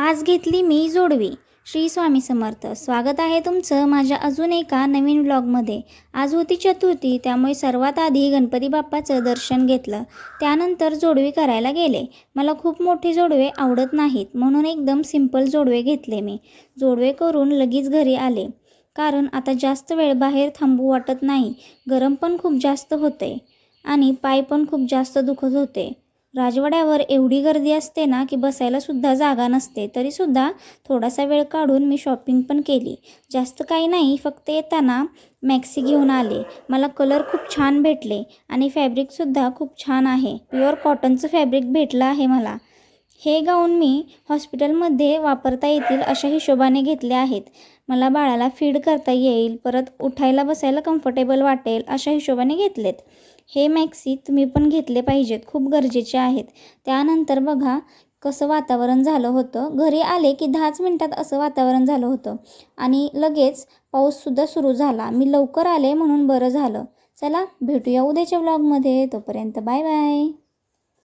आज घेतली मी जोडवी. श्री स्वामी समर्थ. स्वागत आहे तुमचं माझ्या अजून एका नवीन व्लॉगमध्ये. आज होती चतुर्थी, त्यामुळे सर्वात आधी गणपती बाप्पाचं दर्शन घेतलं. त्यानंतर जोडवी करायला गेले. मला खूप मोठे जोडवे आवडत नाहीत, म्हणून एकदम सिंपल जोडवे घेतले मी. जोडवे करून लगेच घरी आले, कारण आता जास्त वेळ बाहेर थांबू वाटत नाही. गरम पण खूप जास्त होते आणि पाय पण खूप जास्त दुखत होते. राजवाड्यावर एवढी गर्दी असते ना की बसायलासुद्धा जागा नसते. तरीसुद्धा थोडासा वेळ काढून मी शॉपिंग पण केली. जास्त काही नाही, फक्त येताना मॅक्सी घेऊन आले. मला कलर खूप छान भेटले आणि फॅब्रिकसुद्धा खूप छान आहे. प्युअर कॉटनचं फॅब्रिक भेटलं आहे मला. हे गाऊन मी हॉस्पिटलमध्ये वापरता येतील अशा हिशोबाने घेतले आहेत. मला बाळाला फीड करता येईल, परत उठायला बसायला कम्फर्टेबल वाटेल अशा हिशोबाने घेतलेत. हे मॅक्सी तुम्ही पण घेतले पाहिजेत, खूप गरजेचे आहेत. त्यानंतर बघा कसं वातावरण झालं होतं. घरी आले की 10च मिनिटात असं वातावरण झालं होतं आणि लगेच पाऊससुद्धा सुरू झाला. मी लवकर आले म्हणून बरं झालं. चला भेटूया उद्याच्या व्लॉगमध्ये. तोपर्यंत बाय बाय.